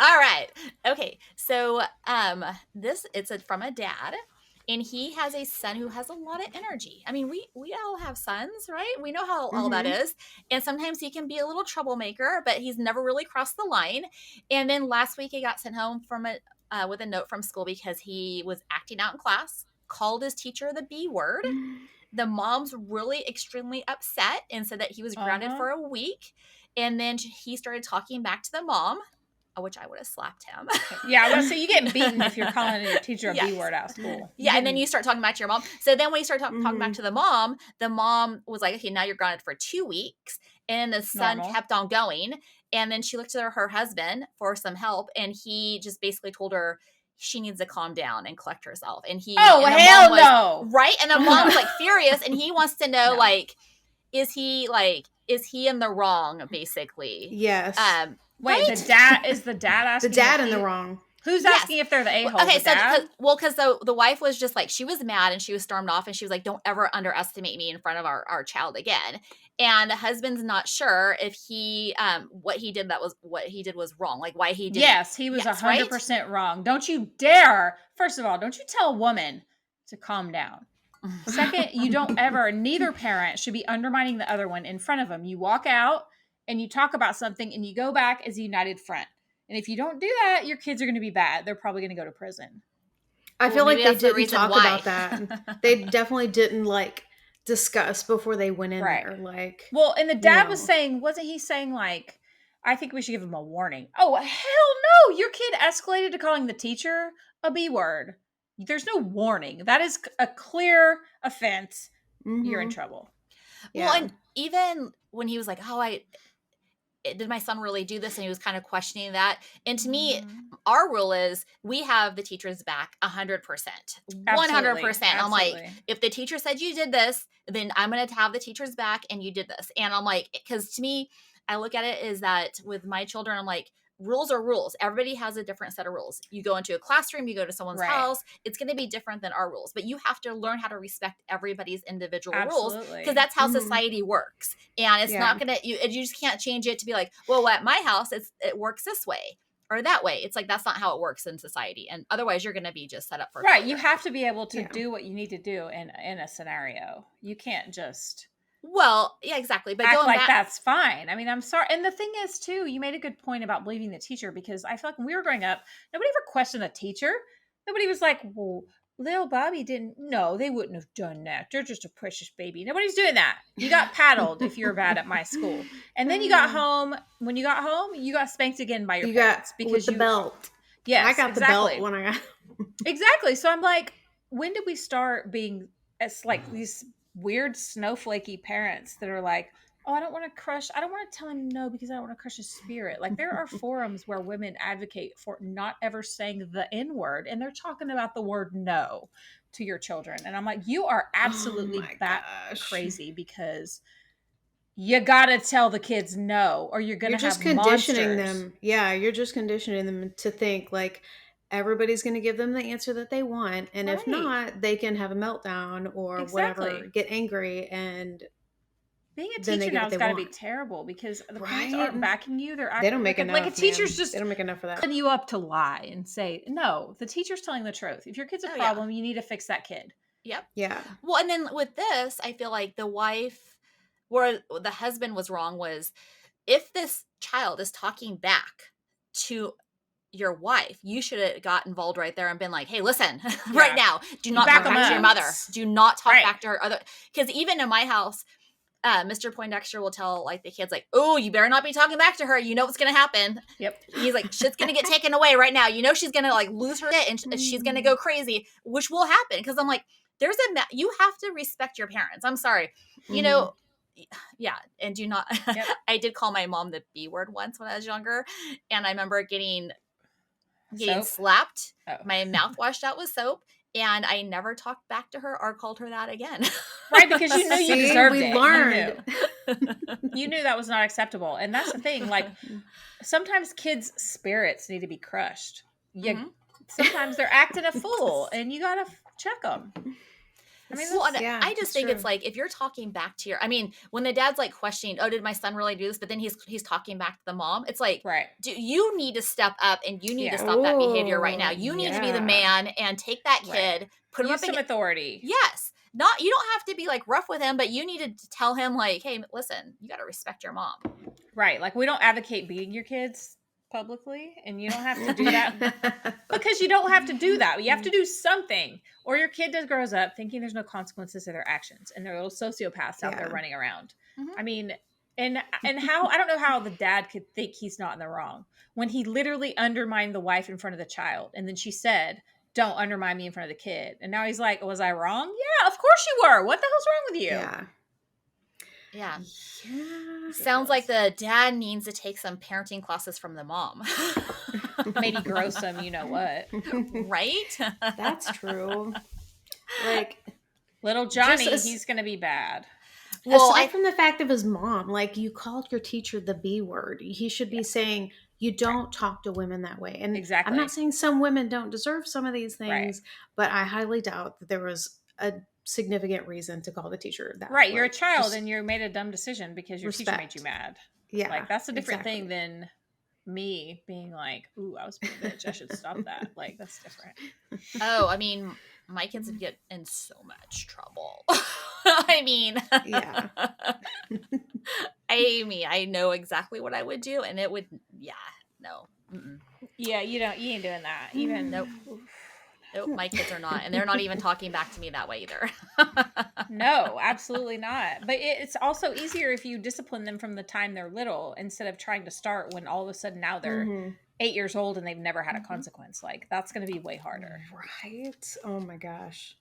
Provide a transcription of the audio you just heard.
All right. Okay. So from a dad, and he has a son who has a lot of energy. I mean, we all have sons, right? We know how all that Mm-hmm. is. And sometimes he can be a little troublemaker, but he's never really crossed the line. And then last week he got sent home from a with a note from school because he was acting out in class, called his teacher the B word. The mom's really extremely upset and said that he was grounded Uh-huh. for a week. And then he started talking back to the mom, which I would have slapped him. Yeah, I was gonna say you get beaten if you're calling your teacher a B Yes. word out of school. Yeah, and then you start talking back to your mom. So then when you start talking back Mm-hmm. to the mom was like, okay, now you're grounded for 2 weeks. And the son Normal. kept on going. And then she looked to her husband for some help. And he just basically told her she needs to calm down and collect herself. And Oh, the hell mom was, no. right. And the mom's like furious. And he wants to know, No. is he in the wrong, basically? Yes. Wait, Right? the dad asking The dad if in the wrong. who's Yes. asking if they're the a-hole? Okay, The dad? because the wife was just like, she was mad and she was stormed off and she was like, don't ever underestimate me in front of our child again. And the husband's not sure if he what he did was wrong, like why he did. Yes, he was Yes, right? 100% wrong. Don't you dare. First of all, don't you tell a woman to calm down. Second, you don't ever, neither parent should be undermining the other one in front of them. You walk out and you talk about something and you go back as a united front. And if you don't do that, your kids are going to be bad. They're probably going to go to prison. I feel maybe like they that's the didn't reason talk why. about that. They definitely didn't like discuss before they went in Right. there. Like, Well, and the dad know. was saying, wasn't he saying like, I think we should give him a warning. Oh, hell no. Your kid escalated to calling the teacher a B word. There's no warning. That is a clear offense. You're in Mhm. trouble. Well, Yeah. and even when he was like, did my son really do this? And he was kind of questioning that. And to me, our rule is we have the teacher's back 100%. 100%. I'm like, Absolutely. if the teacher said you did this, then I'm going to have the teacher's back and you did this. And I'm like, because to me, I look at it is that with my children, I'm like, rules are rules. Everybody has a different set of rules. You go into a classroom, you go to someone's Right. house, it's going to be different than our rules. But you have to learn how to respect everybody's individual rules Absolutely. because that's how Mhm. society works. And it's Yeah. not going to, you just can't change it to be like, well, at my house, it works this way or that way. It's like, that's not how it works in society. And otherwise you're going to be just set up for Right. failure. You have to be able to Yeah. do what you need to do in a scenario. You can't just Well, yeah, exactly. But act going like back, that's fine. I mean, I'm sorry. And the thing is, too, you made a good point about believing the teacher because I feel like when we were growing up, nobody ever questioned the teacher. Nobody was like, well, little Bobby didn't. No, they wouldn't have done that. They're just a precious baby. Nobody's doing that. You got paddled if you were bad at my school. And then you got home. When you got home, you got spanked again by your You parents got because with the you. belt. Yes, I got exactly. the belt when I got. Exactly. So I'm like, when did we start being as like these weird snowflakey parents that are like, oh, I don't want to tell him no because I don't want to crush his spirit. Like there are forums where women advocate for not ever saying the N word and they're talking about the word no to your children. And I'm like, you are absolutely my bat gosh. crazy because you gotta tell the kids no or you're gonna You're just have conditioning monsters. them. Yeah, you're just conditioning them to think like everybody's going to give them the answer that they want, and if Right. not, they can have a meltdown or whatever, Exactly. get angry, and Being a then they teacher get now what has they got to be want. terrible because the parents Right? aren't backing you. They're They acting don't make enough. like a teacher's man. just They don't make enough for that. setting you up to lie and say no. The teacher's telling the truth. If your kid's a yeah. problem, you need to fix that kid. Yep. Yeah. Well, and then with this, I feel like the wife, where the husband was wrong, was if this child is talking back to your wife, you should have got involved right there and been like, hey, listen, right now, do not back talk 'em back to your up. mother. Do not talk Right. back to her other. Because even in my house, Mr. Poindexter will tell like the kids like, oh, you better not be talking back to her. You know what's going to happen. Yep. He's like, shit's going to get taken away right now. You know, she's going to like lose her shit and she's going to go crazy, which will happen. Because I'm like, you have to respect your parents. I'm sorry. You know, yeah. And do not, Yep. I did call my mom the B word once when I was younger. And I remember getting Soap? slapped, Oh. my mouth washed out with soap. And I never talked back to her or called her that again. Right, because you knew you See, deserved we it. learned. You knew that was not acceptable. And that's the thing. Like, sometimes kids' spirits need to be crushed. Sometimes they're acting a fool, and you got to check them. I mean, Well, and Yeah, I just it's think it's true. like if you're talking back to your, I mean, when the dad's like questioning, oh, did my son really do this? But then he's talking back to the mom. It's like, right. do you need to step up and you need to Yeah. stop that behavior right now? Oh, You need to be the yeah. man and take that Right. kid, put him Use up some against. authority. Yes, not you don't have to be like rough with him, but you need to tell him like, hey, listen, you got to respect your mom. Right. Like, we don't advocate beating your kids publicly, and you don't have to do that because you don't have to do that. You have to do something, or your kid just grows up thinking there's no consequences to their actions, and they're little sociopaths out there Yeah. running around. Mhm. I mean, and how I don't know how the dad could think he's not in the wrong when he literally undermined the wife in front of the child, and then she said, "Don't undermine me in front of the kid." And now he's like, "Was I wrong? Yeah, of course you were. What the hell's wrong with you?" Yeah. Yeah. Yeah. Sounds like Ridiculous. the dad needs to take some parenting classes from the mom. Maybe grow some, you know what? Right? That's true. Like, Little just Johnny, he's gonna be bad. Well, aside I from the fact of his mom, like, you called your teacher the B word. He should Yeah, be saying, you right. don't talk to women that way. And I'm not Exactly. saying some women don't deserve some of these Right. things, but I highly doubt that there was a significant reason to call the teacher that. Right. You're a Like, child just and you made a dumb decision because your teacher made you respect. mad. Yeah, Like, that's a different thing exactly. than me being like, ooh, I was being a bitch. I should stop that. Like, that's different. oh, I mean, my kids would get in so much trouble. I mean, Yeah. I know exactly what I would do, and it would, yeah, no, Yeah, you ain't doing that. Even, nope, nope. My kids are not, and they're not even talking back to me that way either. no, absolutely not. But it's also easier if you discipline them from the time they're little instead of trying to start when all of a sudden now they're Hmm. 8 years old and they've never had a Mhm. consequence. Like, that's going to be way harder. Right? Oh my gosh.